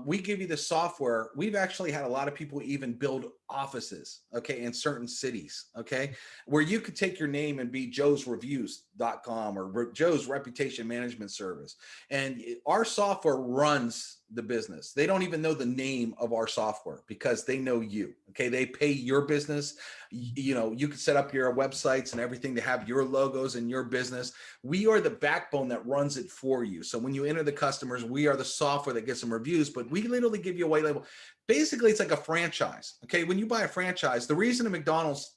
We give you the software. We've actually had a lot of people even build offices, okay, in certain cities, okay, where you could take your name and be joesreviews.com or Joe's Reputation Management Service. And our software runs the business. They don't even know the name of our software because they know you, okay? They pay your business. You know, you can set up your websites and everything to have your logos in your business. We are the backbone that runs it for you. So when you enter the customers, we are the software that gets them reviews, but we literally give you a white label. Basically, it's like a franchise, okay? When you buy a franchise, the reason a McDonald's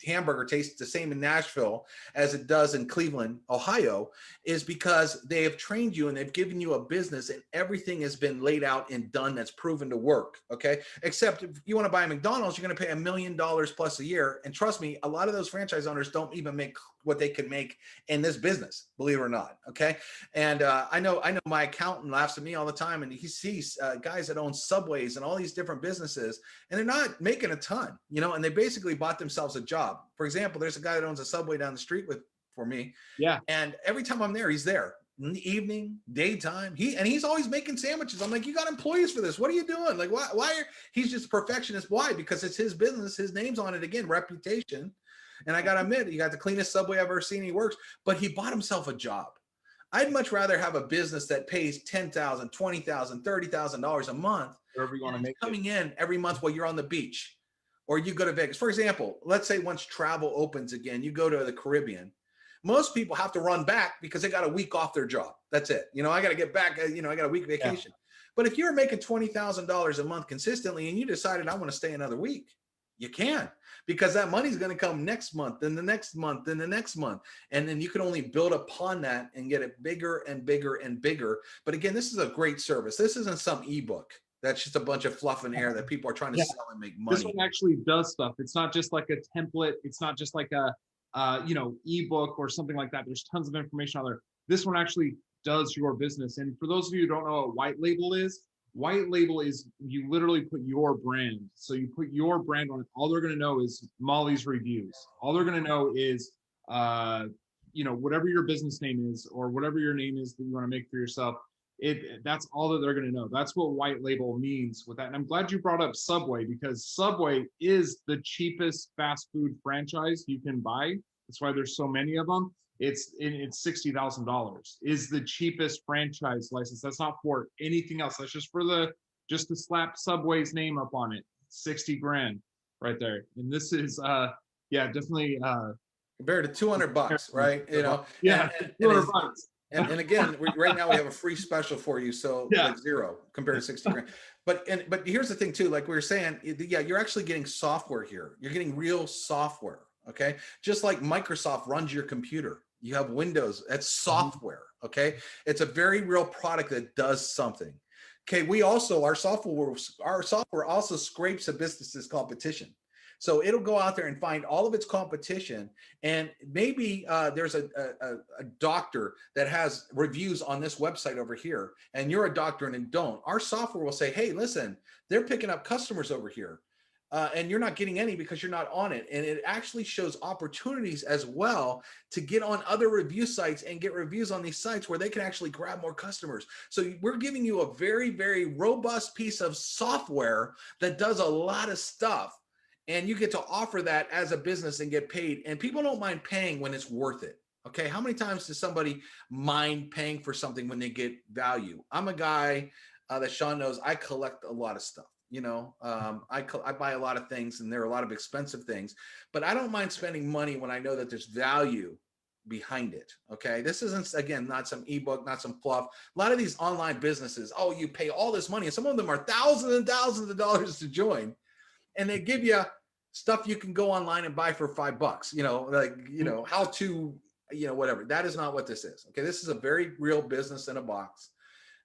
hamburger tastes the same in Nashville as it does in Cleveland, Ohio, is because they have trained you and they've given you a business and everything has been laid out and done that's proven to work, okay? Except if you want to buy a McDonald's, you're going to pay $1 million plus a year. And trust me, a lot of those franchise owners don't even make what they could make in this business, believe it or not, okay? And I know my accountant laughs at me all the time, and he sees guys that own Subways and all these different businesses, and they're not making a ton, you know, and they basically bought themselves a job. For example, there's a guy that owns a Subway down the street for me. Yeah. And every time I'm there, he's there in the evening, daytime. He's always making sandwiches. I'm like, you got employees for this. What are you doing? Like, he's just a perfectionist. Why? Because it's his business. His name's on it again, reputation. And I got to admit, he got the cleanest Subway I've ever seen. He works, but he bought himself a job. I'd much rather have a business that pays $10,000, $20,000, $30,000 a month. Wherever you want to make coming in every month while you're on the beach or you go to Vegas. For example, let's say once travel opens again, you go to the Caribbean. Most people have to run back because they got a week off their job. That's it. You know, I got to get back, you know, I got a week vacation. Yeah. But if you're making $20,000 a month consistently and you decided I want to stay another week, you can, because that money's going to come next month and the next month and the next month. And then you can only build upon that and get it bigger and bigger and bigger. But again, this is a great service. This isn't some ebook. That's just a bunch of fluff and air that people are trying to sell and make money. This one actually does stuff. It's not just like a template. It's not just like a, you know, ebook or something like that. There's tons of information out there. This one actually does your business. And for those of you who don't know what white label is you literally put your brand. So you put your brand on it. All they're going to know is Molly's Reviews. All they're going to know is, you know, whatever your business name is or whatever your name is that you want to make for yourself. That's all that they're going to know. That's what white label means with that. And I'm glad you brought up Subway, because Subway is the cheapest fast food franchise you can buy. That's why there's so many of them. It's $60,000 is the cheapest franchise license. That's not for anything else. That's just for just to slap Subway's name up on it. 60 grand right there. And this is yeah, definitely compared to $200, right? You know, yeah, $200. And again, right now we have a free special for you. So yeah, like zero compared to 60 grand. But here's the thing too, like we were saying, yeah, you're actually getting software here. You're getting real software. Okay. Just like Microsoft runs your computer. You have Windows, that's software. Okay. It's a very real product that does something. Okay. Our software also scrapes a business's competition. So it'll go out there and find all of its competition. And maybe there's a doctor that has reviews on this website over here, and you're a doctor and don't. Our software will say, hey, listen, they're picking up customers over here. And you're not getting any because you're not on it. And it actually shows opportunities as well to get on other review sites and get reviews on these sites where they can actually grab more customers. So we're giving you a very, very robust piece of software that does a lot of stuff. And you get to offer that as a business and get paid. And people don't mind paying when it's worth it. Okay. How many times does somebody mind paying for something when they get value? I'm a guy that Sean knows, I collect a lot of stuff. You know, I buy a lot of things, and there are a lot of expensive things, but I don't mind spending money when I know that there's value behind it. Okay. This isn't, again, not some ebook, not some fluff. A lot of these online businesses, oh, you pay all this money, and some of them are thousands and thousands of dollars to join, and they give you stuff you can go online and buy for $5, you know, like, you know, how to, you know, whatever. That is not what this is. Okay. This is a very real business in a box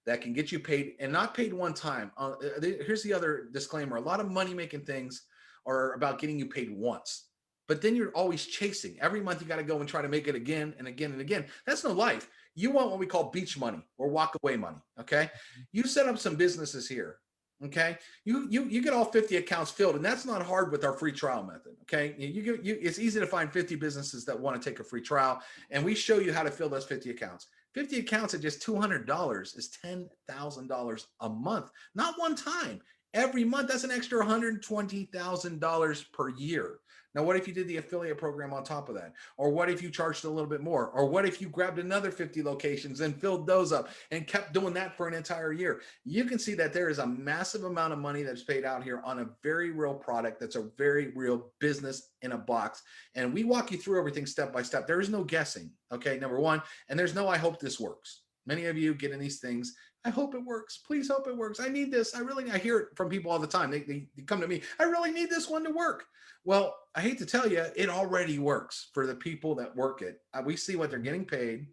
that can get you paid, and not paid one time. Here's the other disclaimer. A lot of money-making things are about getting you paid once, but then you're always chasing. Every month you got to go and try to make it again and again and again. That's no life. You want what we call beach money or walk away money, okay? You set up some businesses here, okay? You get all 50 accounts filled, and that's not hard with our free trial method, okay? It's easy to find 50 businesses that want to take a free trial, and we show you how to fill those 50 accounts. 50 accounts at just $200 is $10,000 a month, not one time. Every month, that's an extra $120,000 per year. Now, what if you did the affiliate program on top of that? Or what if you charged a little bit more? Or what if you grabbed another 50 locations and filled those up and kept doing that for an entire year? You can see that there is a massive amount of money that's paid out here on a very real product that's a very real business in a box. And we walk you through everything step by step. There is no guessing, okay, number one. And there's no, I hope this works. Many of you get in these things. I hope it works. Please hope it works. I need this. I hear it from people all the time. They come to me. I really need this one to work. Well, I hate to tell you, it already works for the people that work it. We see what they're getting paid,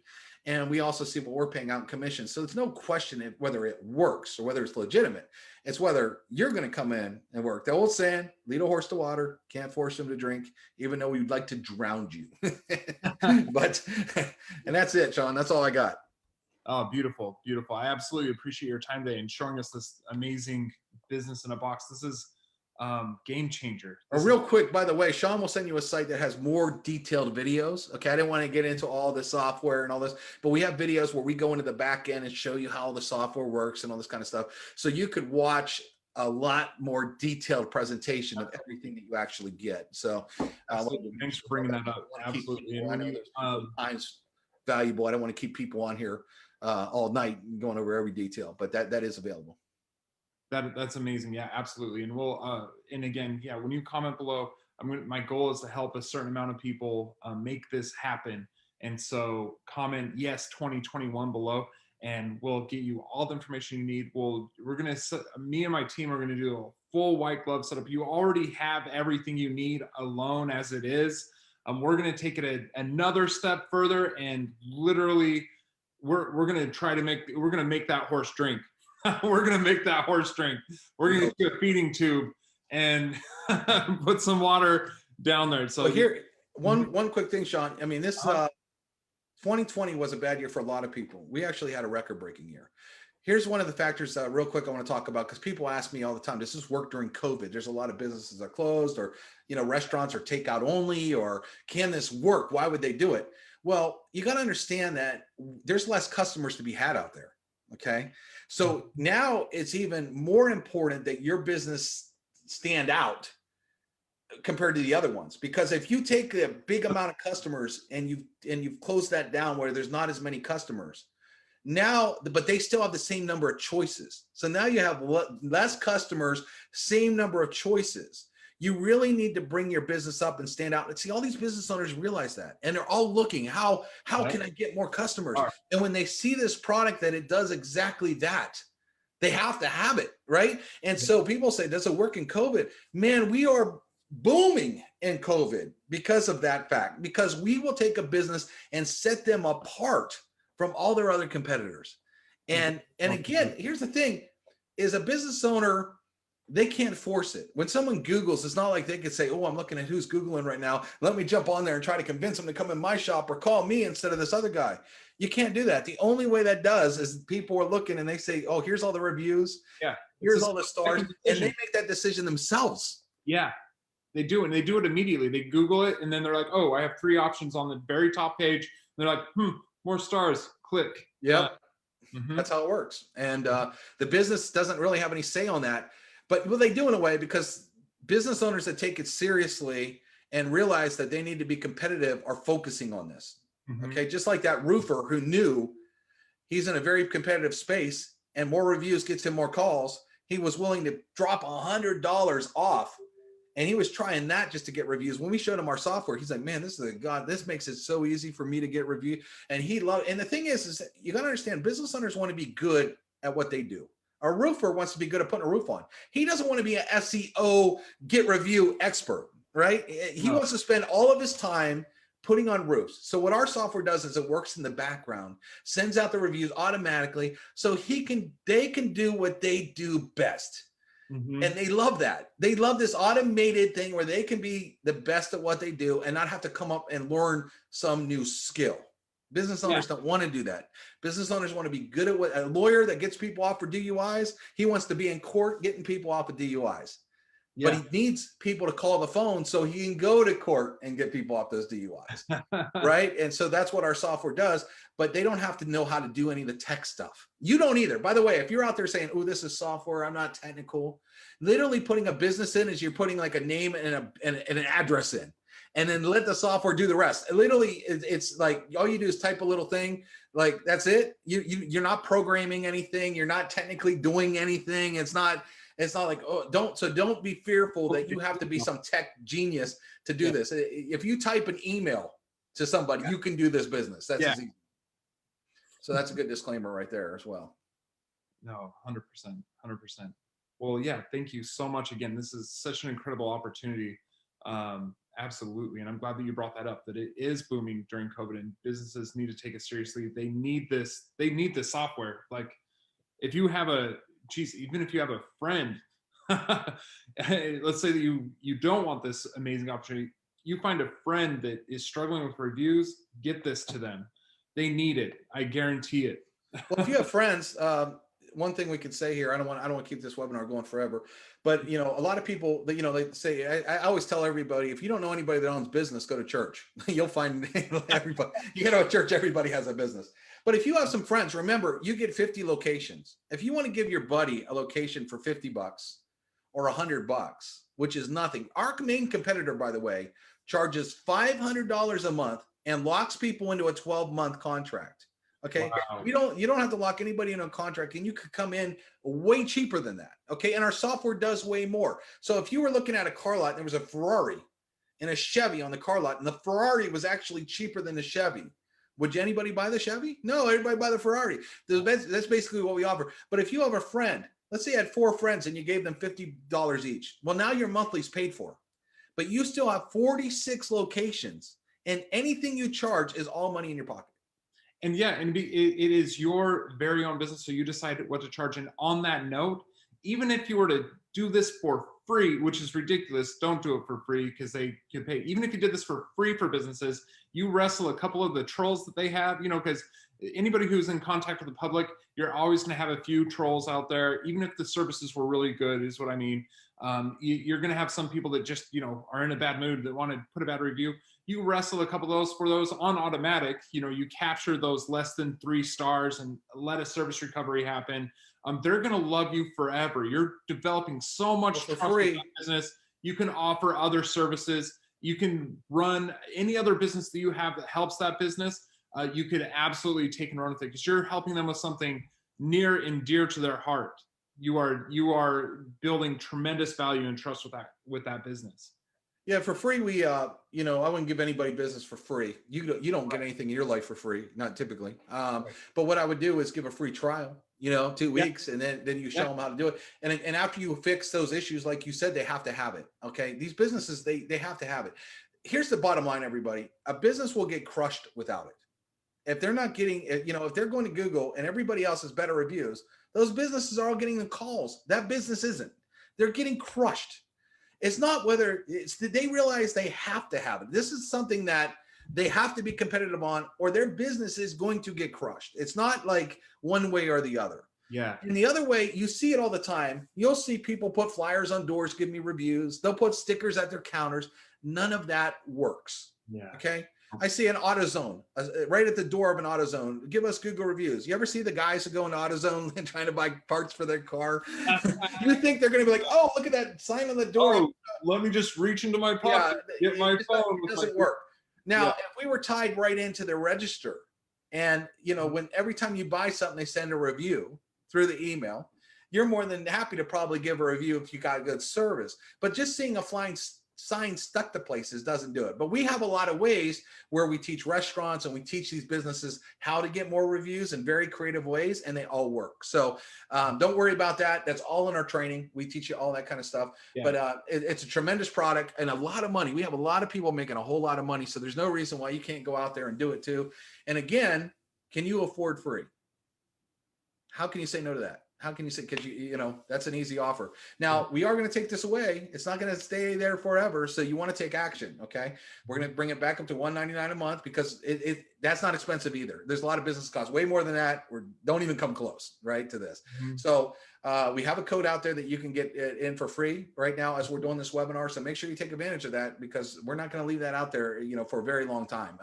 and we also see what we're paying out in commission. So it's no question whether it works or whether it's legitimate. It's whether you're going to come in and work. The old saying, lead a horse to water, can't force him to drink, even though we'd like to drown you. But, and that's it, Sean. That's all I got. Oh, beautiful, beautiful. I absolutely appreciate your time today and showing us this amazing business in a box. This is game changer. Real quick, by the way, Sean will send you a site that has more detailed videos. Okay, I didn't want to get into all the software and all this, but we have videos where we go into the back end and show you how the software works and all this kind of stuff. So you could watch a lot more detailed presentation of everything that you actually get. So thanks for bringing that up. Absolutely. I know time's valuable. I don't want to keep people on here all night going over every detail, but that is available. That's amazing. Yeah, absolutely. And we'll and again, yeah, when you comment below, my goal is to help a certain amount of people make this happen. And so comment yes 2021 below, and we'll get you all the information you need. Me and my team are gonna do a full white glove setup. You already have everything you need alone as it is. We're gonna take it another step further, and literally we're gonna make that horse drink. We're gonna make that horse drink. We're gonna get a feeding tube and put some water down there. So here, one quick thing, Sean. I mean, this 2020 was a bad year for a lot of people. We actually had a record-breaking year. Here's one of the factors real quick I want to talk about, because people ask me all the time, does this work during COVID? There's a lot of businesses that are closed, or restaurants are takeout only, or can this work? Why would they do it? Well, you got to understand that there's less customers to be had out there. Okay. So now it's even more important that your business stand out compared to the other ones, because if you take a big amount of customers and you've closed that down where there's not as many customers now, but they still have the same number of choices. So now you have less customers, same number of choices. You really need to bring your business up and stand out. And see, all these business owners realize that, and they're all looking, how can I get more customers? And when they see this product that it does exactly that, they have to have it, right? And so people say, does it work in COVID? Man, we are booming in COVID because of that fact, because we will take a business and set them apart from all their other competitors. And again, here's the thing, is a business owner, they can't force it. When someone Googles, it's not like they could say, oh, I'm looking at who's Googling right now. Let me jump on there and try to convince them to come in my shop or call me instead of this other guy. You can't do that. The only way that does is people are looking and they say, oh, here's all the reviews. Yeah. Here's all the stars. And they decision. make that decision themselves. Yeah, they do. And they do it immediately. They Google it and then they're like, oh, I have 3 options on the very top page. And they're like, more stars, click. Yeah. Mhm. That's how it works. And the business doesn't really have any say on that. But well, they do in a way, because business owners that take it seriously and realize that they need to be competitive are focusing on this. Mhm. Okay. Just like that roofer who knew he's in a very competitive space and more reviews gets him more calls. He was willing to drop $100 off. And he was trying that just to get reviews. When we showed him our software, he's like, man, this is a god. This makes it so easy for me to get review. And he loved, and the thing is that you got to understand, business owners want to be good at what they do. A roofer wants to be good at putting a roof on. He doesn't want to be an SEO get review expert, right? He wants to spend all of his time putting on roofs. So what our software does is it works in the background, sends out the reviews automatically, so they can do what they do best. Mhm. And they love that. They love this automated thing where they can be the best at what they do and not have to come up and learn some new skill. Business owners don't want to do that. Business owners want to be good at what a lawyer that gets people off for DUIs. He wants to be in court getting people off of DUIs. Yeah. But he needs people to call the phone so he can go to court and get people off those DUIs. Right. And so that's what our software does, but they don't have to know how to do any of the tech stuff. You don't either. By the way, if you're out there saying, oh, this is software, I'm not technical, literally putting a business in is you're putting like a name and an address in, and then let the software do the rest. Literally, it's like all you do is type a little thing. Like that's it. You're not programming anything. You're not technically doing anything. It's not like, oh, don't be fearful that you have to be some tech genius to do this. If you type an email to somebody, you can do this business. That's easy. So that's a good disclaimer right there as well. No, 100%, 100%. Well, yeah, thank you so much again. This is such an incredible opportunity. Absolutely. And I'm glad that you brought that up, that it is booming during COVID and businesses need to take it seriously. They need this software. Like if you have even if you have a friend, let's say that you don't want this amazing opportunity, you find a friend that is struggling with reviews, get this to them. They need it. I guarantee it. Well, if you have friends, one thing we could say here, I don't want to keep this webinar going forever, but a lot of people, they say, I always tell everybody, if you don't know anybody that owns business, go to church. You'll find everybody. You go to a church, everybody has a business. But if you have some friends, remember, you get 50 locations. If you want to give your buddy a location for $50 or $100, which is nothing. Our main competitor, by the way, charges $500 a month and locks people into a 12-month contract. Okay. Wow. You don't have to lock anybody in a contract, and you could come in way cheaper than that. Okay. And our software does way more. So if you were looking at a car lot and there was a Ferrari and a Chevy on the car lot, and the Ferrari was actually cheaper than the Chevy, would anybody buy the Chevy? No, everybody buy the Ferrari. That's basically what we offer. But if you have a friend, let's say you had 4 friends and you gave them $50 each. Well, now your monthly's paid for, but you still have 46 locations, and anything you charge is all money in your pocket. And yeah, and it is your very own business, so you decide what to charge. And on that note, even if you were to do this for free, which is ridiculous, don't do it for free because they can pay. Even if you did this for free for businesses, you wrestle a couple of the trolls that they have, because anybody who's in contact with the public, you're always going to have a few trolls out there, even if the services were really good, is what I mean. You're going to have some people that just, are in a bad mood, that want to put a bad review. You wrestle a couple of those for those on automatic, you capture those less than 3 stars and let a service recovery happen. They're going to love you forever. You're developing so much trust with that business. You can offer other services. You can run any other business that you have that helps that business. You could absolutely take and run with it because you're helping them with something near and dear to their heart. You are building tremendous value and trust with that business. Yeah, for free, we I wouldn't give anybody business for free. You don't get anything in your life for free, not typically. But what I would do is give a free trial, 2 weeks, and then you show them how to do it. And after you fix those issues, like you said, they have to have it. Okay, these businesses they have to have it. Here's the bottom line, everybody: a business will get crushed without it. If they're not getting, if they're going to Google and everybody else has better reviews, those businesses are all getting the calls. That business isn't. they're getting crushed. It's not whether it's that they realize they have to have it. This is something that they have to be competitive on, or their business is going to get crushed. It's not like one way or the other. Yeah. And the other way, you see it all the time. You'll see people put flyers on doors, give me reviews. They'll put stickers at their counters. None of that works. Yeah. Okay. I see an AutoZone right at the door of an AutoZone. Give us Google reviews. You ever see the guys who go into AutoZone and trying to buy parts for their car? You think they're going to be like, oh, look at that sign on the door. Oh, let me just reach into my pocket, get my phone. It doesn't work. Now, if we were tied right into the register, and when every time you buy something, they send a review through the email, you're more than happy to probably give a review if you got good service. But just seeing a flying sign stuck to places doesn't do it. But we have a lot of ways where we teach restaurants and we teach these businesses how to get more reviews in very creative ways, and they all work. So don't worry about that. That's all in our training. We teach you all that kind of stuff. Yeah. But it's a tremendous product and a lot of money. We have a lot of people making a whole lot of money. So there's no reason why you can't go out there and do it too. And again, can you afford free? How can you say no to that? How can you say, because that's an easy offer. Now, we are going to take this away. It's not going to stay there forever. So you want to take action. Okay. We're going to bring it back up to $199 a month, because that's not expensive either. There's a lot of business costs, way more than that. Don't even come close, right, to this. Mm-hmm. So we have a code out there that you can get in for free right now as we're doing this webinar. So make sure you take advantage of that, because we're not going to leave that out there, for a very long time.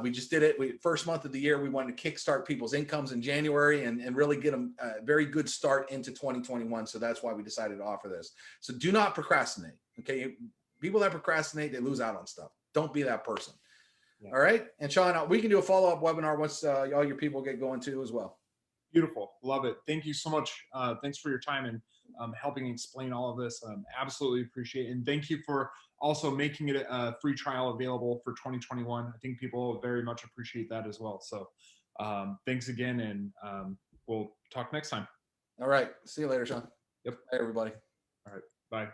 We just did it. First month of the year, we wanted to kickstart people's incomes in January and really get them a very good start into 2021. So that's why we decided to offer this. So do not procrastinate. Okay. People that procrastinate, they lose out on stuff. Don't be that person. Yeah. All right. And Sean, we can do a follow-up webinar once all your people get going too as well. Beautiful. Love it. Thank you so much. Thanks for your time and helping explain all of this. Absolutely appreciate it. And thank you for also making it a free trial available for 2021. I think people very much appreciate that as well. So thanks again, and we'll talk next time. All right. See you later, Sean. Yep. Bye, everybody. All right. Bye.